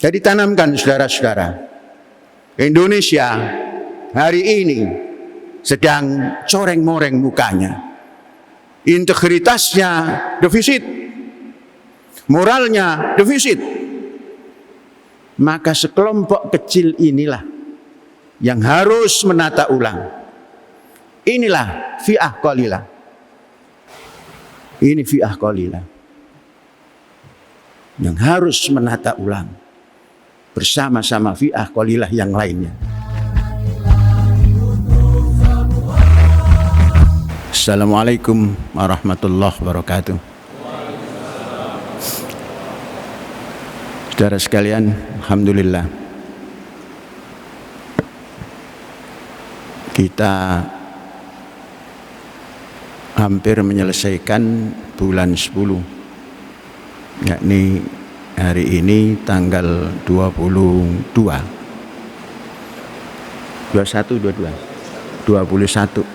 Jadi tanamkan saudara-saudara, Indonesia hari ini sedang coreng-moreng mukanya. Integritasnya defisit, moralnya defisit. Maka sekelompok kecil inilah yang harus menata ulang. Inilah fi'ah qalilah. Ini fi'ah qalilah yang harus menata ulang bersama-sama fi'ah qalilah yang lainnya. Assalamualaikum warahmatullahi wabarakatuh. Saudara sekalian, alhamdulillah kita hampir menyelesaikan bulan 10, yakni hari ini tanggal 21, 21,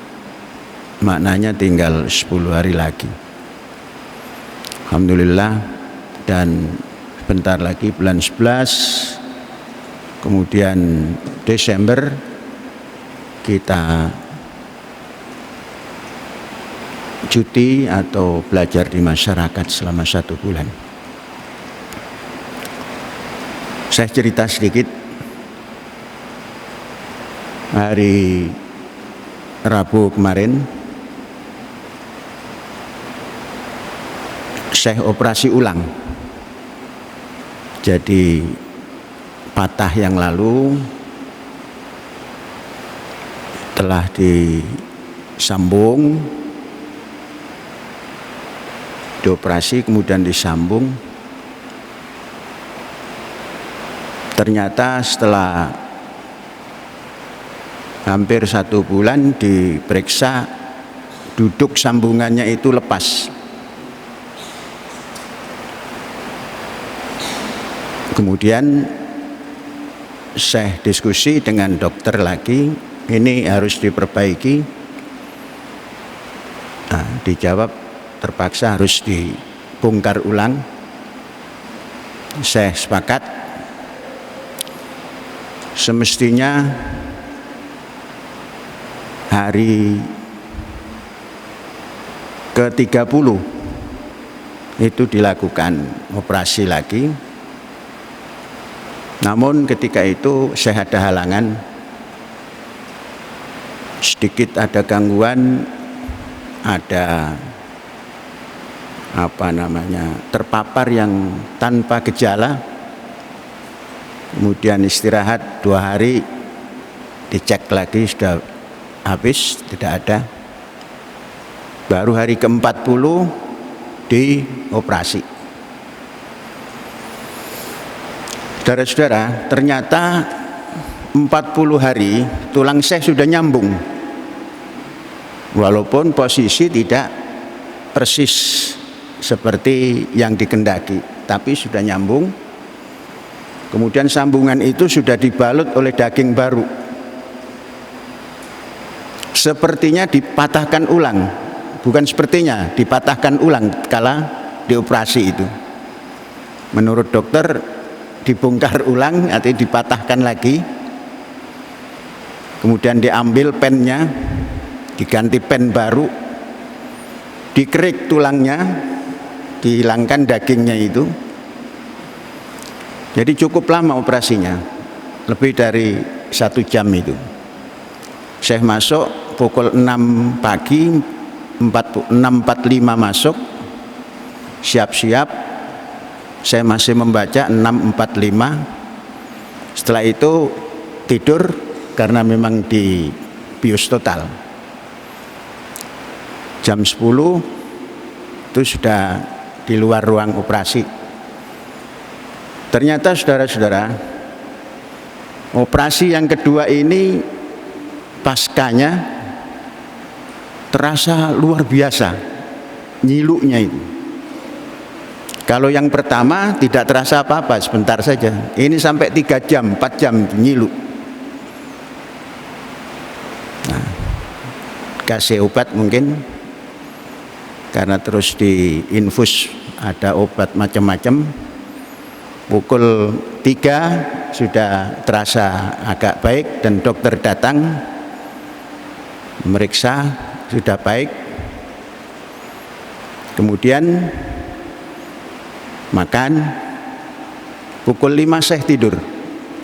maknanya tinggal 10 hari lagi. Alhamdulillah, dan bentar lagi bulan 11, kemudian Desember kita cuti atau belajar di masyarakat selama 1 bulan. Saya cerita sedikit. Hari Rabu kemarin saya operasi ulang. Jadi patah yang lalu telah disambung, dioperasi kemudian disambung. Ternyata setelah hampir 1 bulan diperiksa, duduk sambungannya itu lepas. Kemudian saya diskusi dengan dokter lagi, ini harus diperbaiki. Nah, dijawab terpaksa harus dibongkar ulang. Saya sepakat, semestinya hari ke-30 itu dilakukan operasi lagi. Namun ketika itu saya ada halangan, sedikit ada gangguan, ada terpapar yang tanpa gejala. Kemudian istirahat 2 hari, dicek lagi sudah habis, tidak ada. Baru hari ke-40 dioperasi. Saudara-saudara, ternyata 40 hari tulang saya sudah nyambung. Walaupun posisi tidak persis seperti yang dikehendaki, tapi sudah nyambung. Kemudian sambungan itu sudah dibalut oleh daging baru. Sepertinya dipatahkan ulang, bukan sepertinya, dipatahkan ulang kala dioperasi itu. Menurut dokter dibongkar ulang atau dipatahkan lagi, kemudian diambil pennya, diganti pen baru, dikerik tulangnya, dihilangkan dagingnya itu. Jadi cukup lama operasinya, lebih dari 1 jam itu. Saya masuk pukul 6 pagi, 6.45 masuk, siap-siap. Saya masih membaca 6.45. Setelah itu tidur karena memang di bius total. Jam 10 itu sudah di luar ruang operasi. Ternyata saudara-saudara, operasi yang kedua ini paskanya terasa luar biasa, nyiluknya itu. Kalau yang pertama tidak terasa apa-apa, sebentar saja. Ini sampai 3 jam, 4 jam nyiluk. Nah, kasih obat mungkin, karena terus diinfus ada obat macam-macam. Pukul 3 sudah terasa agak baik dan dokter datang meriksa, sudah baik. Kemudian makan, pukul 5 saya tidur,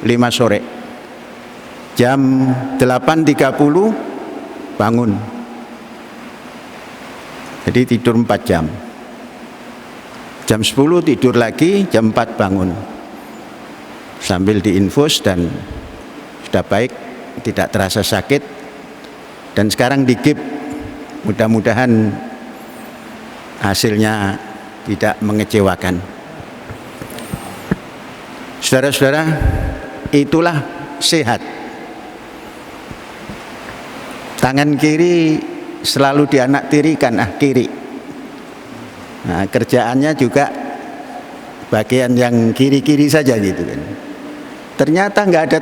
5 sore. Jam 8.30 bangun. Jadi tidur 4 jam. Jam 10 tidur lagi, jam 4 bangun. Sambil diinfus dan sudah baik, tidak terasa sakit. Dan sekarang digip, mudah-mudahan hasilnya tidak mengecewakan. Saudara-saudara, itulah sehat. Tangan kiri selalu dianaktirikan, kiri. Nah, kerjaannya juga bagian yang kiri-kiri saja gitu kan. Ternyata nggak ada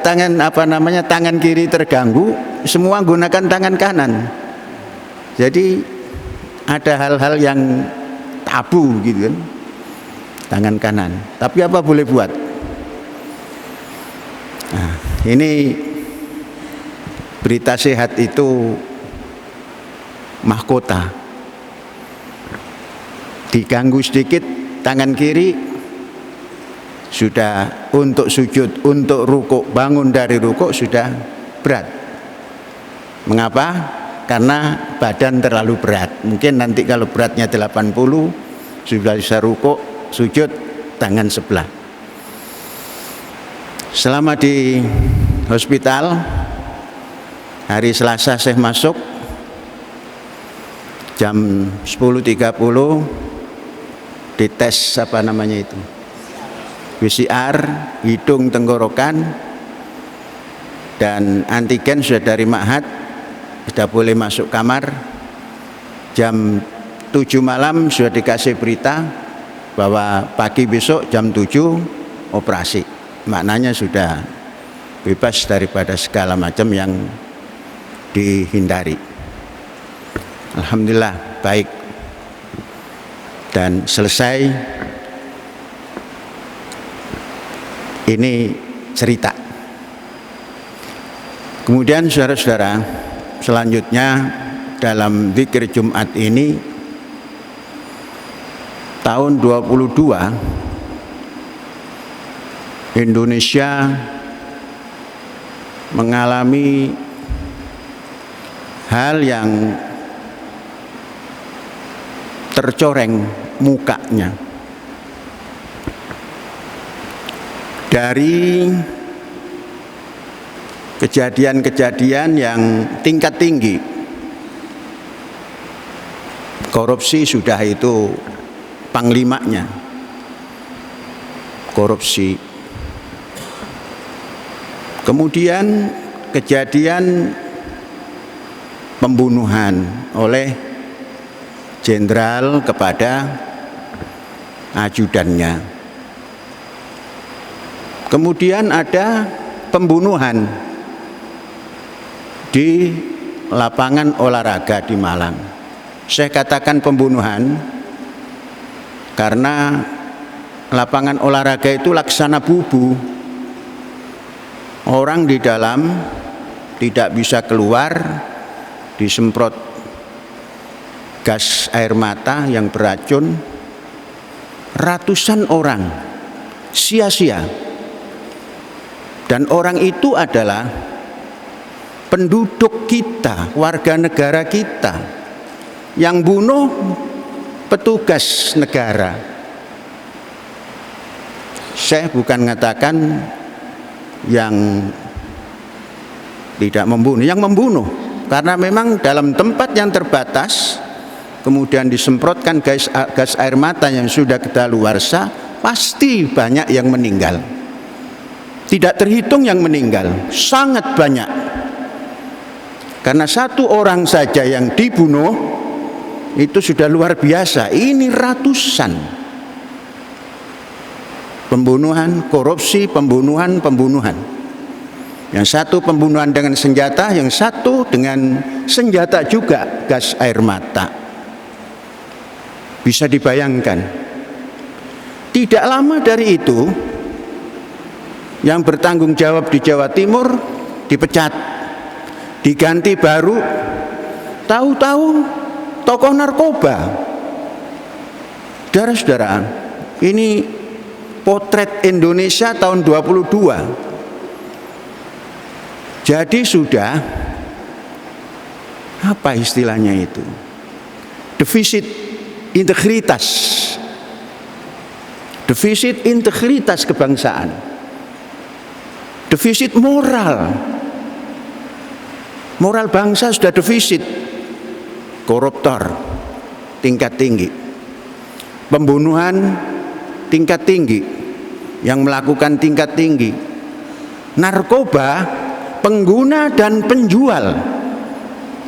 tangan kiri terganggu, semua gunakan tangan kanan. Jadi ada hal-hal yang tabu gitu kan, tangan kanan. Tapi apa boleh buat? Nah, ini berita sehat itu mahkota. Diganggu sedikit tangan kiri sudah untuk sujud, untuk rukuk, bangun dari rukuk sudah berat. Mengapa? Karena badan terlalu berat. Mungkin nanti kalau beratnya 80 sudah bisa rukuk, sujud tangan sebelah. Selama di hospital, hari Selasa saya masuk jam 10.30 dites PCR, hidung, tenggorokan, dan antigen sudah dari Ma'had, sudah boleh masuk kamar. Jam 7 malam sudah dikasih berita bahwa pagi besok jam 7 operasi. Maknanya sudah bebas daripada segala macam yang dihindari. Alhamdulillah baik dan selesai. Ini cerita. Kemudian saudara-saudara, selanjutnya dalam zikir Jumat ini tahun 22 Indonesia mengalami hal yang tercoreng mukanya dari kejadian-kejadian yang tingkat tinggi. Korupsi sudah itu panglimanya, korupsi. Kemudian kejadian pembunuhan oleh jenderal kepada ajudannya. Kemudian ada pembunuhan di lapangan olahraga di Malang. Saya katakan pembunuhan karena lapangan olahraga itu laksana bubu. Orang di dalam tidak bisa keluar, disemprot gas air mata yang beracun, ratusan orang sia-sia. Dan orang itu adalah penduduk kita, warga negara kita, yang bunuh petugas negara. Saya bukan mengatakan yang tidak membunuh, yang membunuh, karena memang dalam tempat yang terbatas kemudian disemprotkan gas air mata yang sudah kadaluarsa, pasti banyak yang meninggal. Tidak terhitung yang meninggal, sangat banyak. Karena satu orang saja yang dibunuh itu sudah luar biasa. Ini ratusan. Pembunuhan, korupsi, pembunuhan. Yang satu pembunuhan dengan senjata, yang satu dengan senjata juga, gas air mata. Bisa dibayangkan. Tidak lama dari itu Yang bertanggung jawab di Jawa Timur dipecat, diganti baru, tahu-tahu tokoh narkoba. Saudara-saudara, ini potret Indonesia tahun 22. Jadi sudah, apa istilahnya itu? Defisit integritas. Defisit integritas kebangsaan. Defisit moral. Moral bangsa sudah defisit. Koruptor tingkat tinggi. Pembunuhan tingkat tinggi. Yang melakukan tingkat tinggi. Narkoba, pengguna dan penjual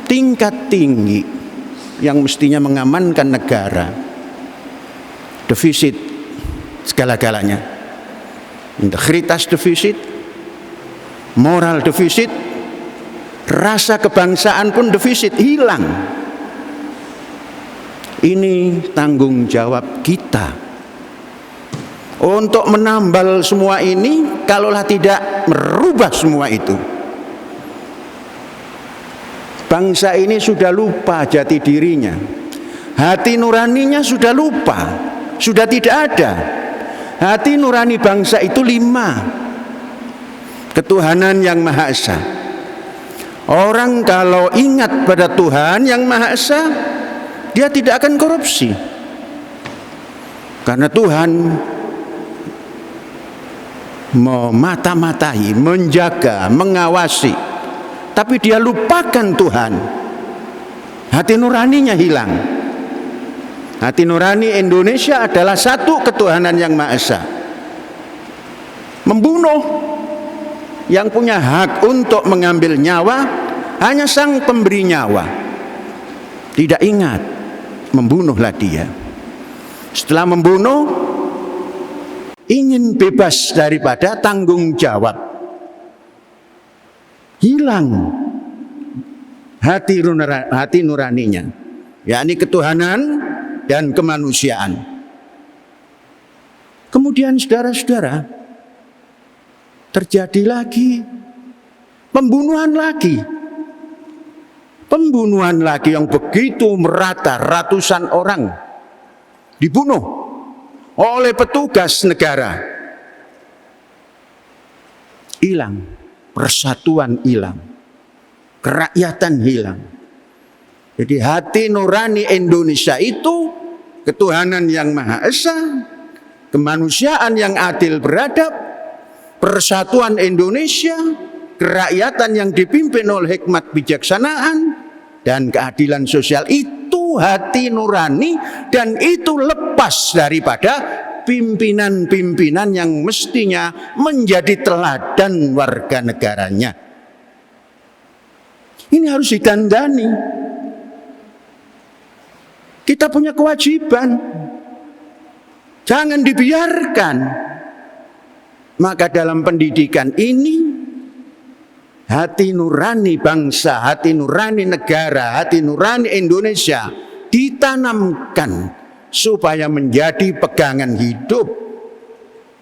tingkat tinggi yang mestinya mengamankan negara. Defisit segala-galanya. Integritas defisit, moral defisit, rasa kebangsaan pun defisit, hilang. Ini tanggung jawab kita untuk menambal semua ini, kalaulah tidak merubah semua itu. Bangsa ini sudah lupa jati dirinya, hati nuraninya sudah lupa, sudah tidak ada. Hati nurani bangsa itu 5: ketuhanan yang Maha Esa. Orang kalau ingat pada Tuhan yang Maha Esa, dia tidak akan korupsi, karena Tuhan memata-matai, menjaga, mengawasi. Tapi dia lupakan Tuhan, hati nuraninya hilang. Hati nurani Indonesia adalah satu, ketuhanan yang Maha Esa. Membunuh, yang punya hak untuk mengambil nyawa hanya sang pemberi nyawa. Tidak ingat, membunuhlah dia. Setelah membunuh, ingin bebas daripada tanggung jawab. Hilang hati nuraninya, yakni ketuhanan dan kemanusiaan. Kemudian saudara-saudara, terjadi lagi pembunuhan lagi yang begitu merata, ratusan orang dibunuh oleh petugas negara. Hilang, persatuan hilang, kerakyatan hilang. Jadi hati nurani Indonesia itu ketuhanan yang Maha Esa, kemanusiaan yang adil beradab, persatuan Indonesia, kerakyatan yang dipimpin oleh hikmat bijaksanaan, dan keadilan sosial. Itu hati nurani, dan itu lepas daripada pimpinan-pimpinan yang mestinya menjadi teladan warga negaranya. Ini harus ditandani. Kita punya kewajiban, jangan dibiarkan. Maka dalam pendidikan ini, hati nurani bangsa, hati nurani negara, hati nurani Indonesia ditanamkan supaya menjadi pegangan hidup.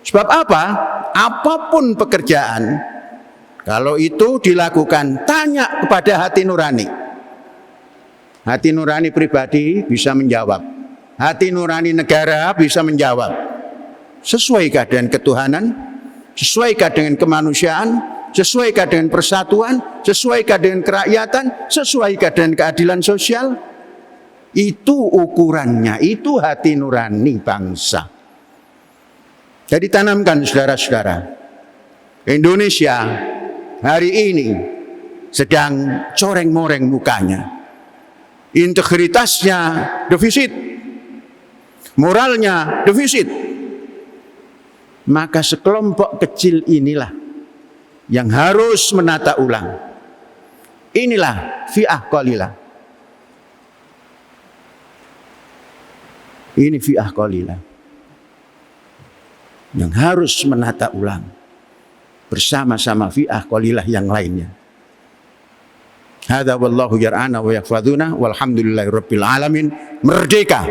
Sebab apa? Apapun pekerjaan, kalau itu dilakukan, tanya kepada hati nurani. Hati nurani pribadi bisa menjawab, hati nurani negara bisa menjawab. Sesuaikah dengan ketuhanan? Sesuaikah dengan kemanusiaan? Sesuaikah dengan persatuan? Sesuaikah dengan kerakyatan? Sesuaikah dengan keadilan sosial? Itu ukurannya, itu hati nurani bangsa. Jadi tanamkan saudara-saudara, Indonesia hari ini sedang coreng-moreng mukanya. Integritasnya defisit, moralnya defisit. Maka sekelompok kecil inilah yang harus menata ulang. Inilah fi'ah qalilah. Ini fi'ah qalilah yang harus menata ulang bersama-sama fi'ah qalilah yang lainnya. Hadza wallahu yar'ana wa yahfadzuna walhamdulillahi rabbil alamin. Merdeka!